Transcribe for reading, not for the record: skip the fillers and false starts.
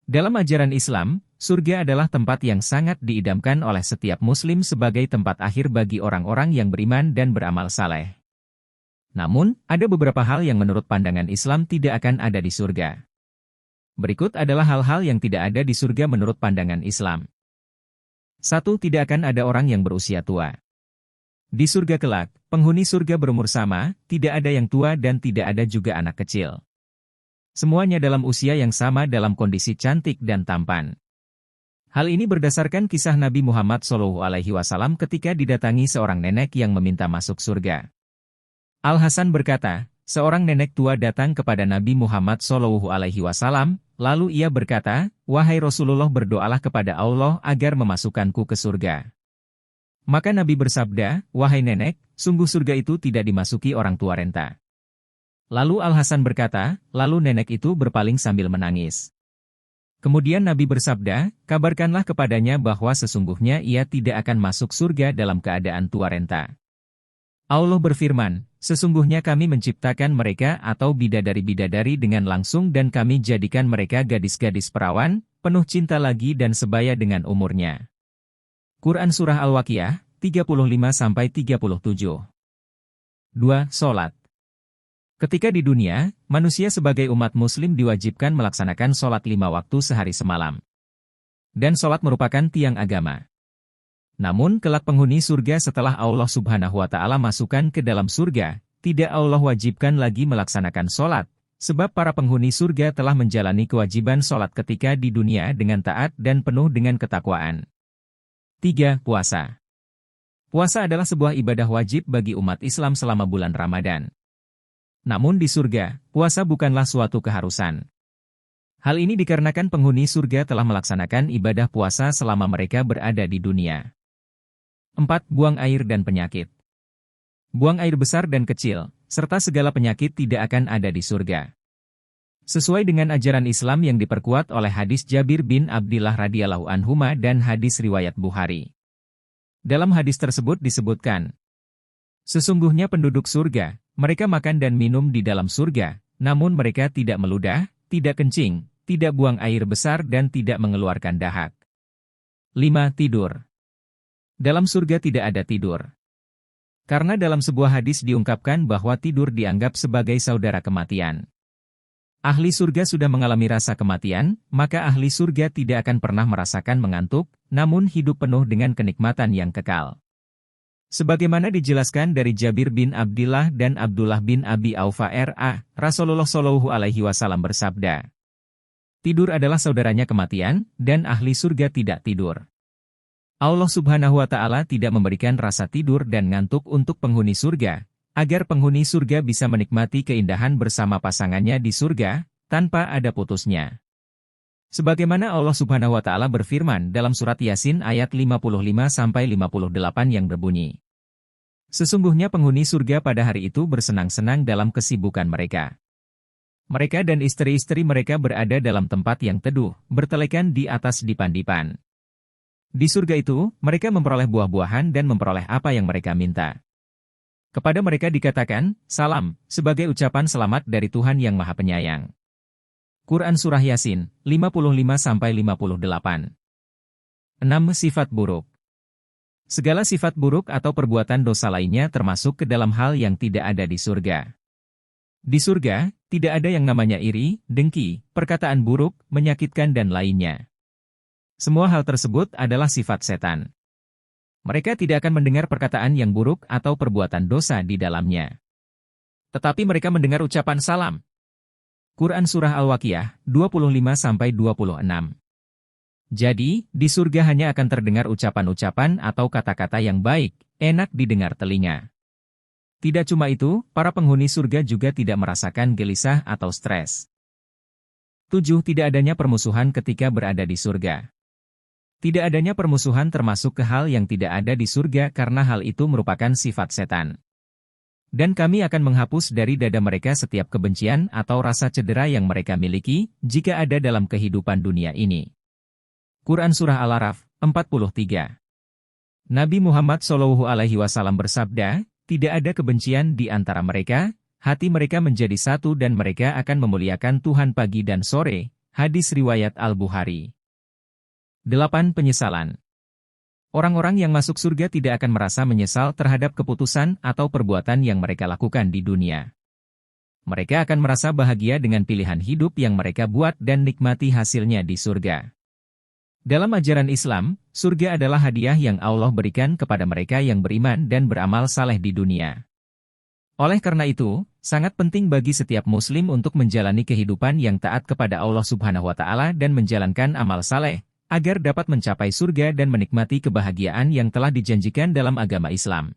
Dalam ajaran Islam, surga adalah tempat yang sangat diidamkan oleh setiap muslim sebagai tempat akhir bagi orang-orang yang beriman dan beramal saleh. Namun, ada beberapa hal yang menurut pandangan Islam tidak akan ada di surga. Berikut adalah hal-hal yang tidak ada di surga menurut pandangan Islam. 1. Tidak akan ada orang yang berusia tua. Di surga kelak, penghuni surga berumur sama, tidak ada yang tua dan tidak ada juga anak kecil. Semuanya dalam usia yang sama dalam kondisi cantik dan tampan. Hal ini berdasarkan kisah Nabi Muhammad SAW ketika didatangi seorang nenek yang meminta masuk surga. Al-Hasan berkata, seorang nenek tua datang kepada Nabi Muhammad SAW, lalu ia berkata, "Wahai Rasulullah, berdoalah kepada Allah agar memasukkanku ke surga." Maka Nabi bersabda, "Wahai nenek, sungguh surga itu tidak dimasuki orang tua renta." Lalu Al-Hasan berkata, lalu nenek itu berpaling sambil menangis. Kemudian Nabi bersabda, "Kabarkanlah kepadanya bahwa sesungguhnya ia tidak akan masuk surga dalam keadaan tua renta." Allah berfirman, "Sesungguhnya kami menciptakan mereka atau bidadari-bidadari dengan langsung dan kami jadikan mereka gadis-gadis perawan, penuh cinta lagi dan sebaya dengan umurnya." Quran Surah Al-Waqiah, 35-37. 2. Sholat. Ketika di dunia, manusia sebagai umat muslim diwajibkan melaksanakan sholat 5 waktu sehari semalam. Dan sholat merupakan tiang agama. Namun kelak penghuni surga setelah Allah Subhanahu wa Ta'ala masukkan ke dalam surga, tidak Allah wajibkan lagi melaksanakan sholat, sebab para penghuni surga telah menjalani kewajiban sholat ketika di dunia dengan taat dan penuh dengan ketakwaan. 3. Puasa. Puasa adalah sebuah ibadah wajib bagi umat Islam selama bulan Ramadan. Namun di surga, puasa bukanlah suatu keharusan. Hal ini dikarenakan penghuni surga telah melaksanakan ibadah puasa selama mereka berada di dunia. 4. Buang air dan penyakit. Buang air besar dan kecil, serta segala penyakit tidak akan ada di surga. Sesuai dengan ajaran Islam yang diperkuat oleh hadis Jabir bin Abdillah radhiyallahu anhuma dan hadis riwayat Bukhari. Dalam hadis tersebut disebutkan, sesungguhnya penduduk surga, mereka makan dan minum di dalam surga, namun mereka tidak meludah, tidak kencing, tidak buang air besar dan tidak mengeluarkan dahak. 5. Tidur. Dalam surga tidak ada tidur. Karena dalam sebuah hadis diungkapkan bahwa tidur dianggap sebagai saudara kematian. Ahli surga sudah mengalami rasa kematian, maka ahli surga tidak akan pernah merasakan mengantuk, namun hidup penuh dengan kenikmatan yang kekal. Sebagaimana dijelaskan dari Jabir bin Abdillah dan Abdullah bin Abi Aufa R.A., Rasulullah SAW bersabda, "Tidur adalah saudaranya kematian, dan ahli surga tidak tidur." Allah Subhanahu wa Ta'ala tidak memberikan rasa tidur dan ngantuk untuk penghuni surga, agar penghuni surga bisa menikmati keindahan bersama pasangannya di surga, tanpa ada putusnya. Sebagaimana Allah Subhanahu wa Ta'ala berfirman dalam surat Yasin ayat 55-58 yang berbunyi, "Sesungguhnya penghuni surga pada hari itu bersenang-senang dalam kesibukan mereka. Mereka dan istri-istri mereka berada dalam tempat yang teduh, bertelekan di atas dipan-dipan. Di surga itu, mereka memperoleh buah-buahan dan memperoleh apa yang mereka minta. Kepada mereka dikatakan, salam, sebagai ucapan selamat dari Tuhan yang Maha Penyayang." Quran Surah Yasin, 55-58. 6. Sifat buruk. Segala sifat buruk atau perbuatan dosa lainnya termasuk ke dalam hal yang tidak ada di surga. Di surga, tidak ada yang namanya iri, dengki, perkataan buruk, menyakitkan dan lainnya. Semua hal tersebut adalah sifat setan. Mereka tidak akan mendengar perkataan yang buruk atau perbuatan dosa di dalamnya. Tetapi mereka mendengar ucapan salam. Quran Surah Al-Waqiah, 25-26. Jadi, di surga hanya akan terdengar ucapan-ucapan atau kata-kata yang baik, enak didengar telinga. Tidak cuma itu, para penghuni surga juga tidak merasakan gelisah atau stres. 7. Tidak adanya permusuhan ketika berada di surga. Tidak adanya permusuhan termasuk ke hal yang tidak ada di surga karena hal itu merupakan sifat setan. Dan kami akan menghapus dari dada mereka setiap kebencian atau rasa cedera yang mereka miliki, jika ada dalam kehidupan dunia ini. Quran Surah Al-Araf, 43. Nabi Muhammad SAW bersabda, tidak ada kebencian di antara mereka, hati mereka menjadi satu dan mereka akan memuliakan Tuhan pagi dan sore, Hadis riwayat Al-Bukhari. 8. Penyesalan. Orang-orang yang masuk surga tidak akan merasa menyesal terhadap keputusan atau perbuatan yang mereka lakukan di dunia. Mereka akan merasa bahagia dengan pilihan hidup yang mereka buat dan nikmati hasilnya di surga. Dalam ajaran Islam, surga adalah hadiah yang Allah berikan kepada mereka yang beriman dan beramal saleh di dunia. Oleh karena itu, sangat penting bagi setiap muslim untuk menjalani kehidupan yang taat kepada Allah Subhanahu wa Ta'ala dan menjalankan amal saleh, agar dapat mencapai surga dan menikmati kebahagiaan yang telah dijanjikan dalam agama Islam.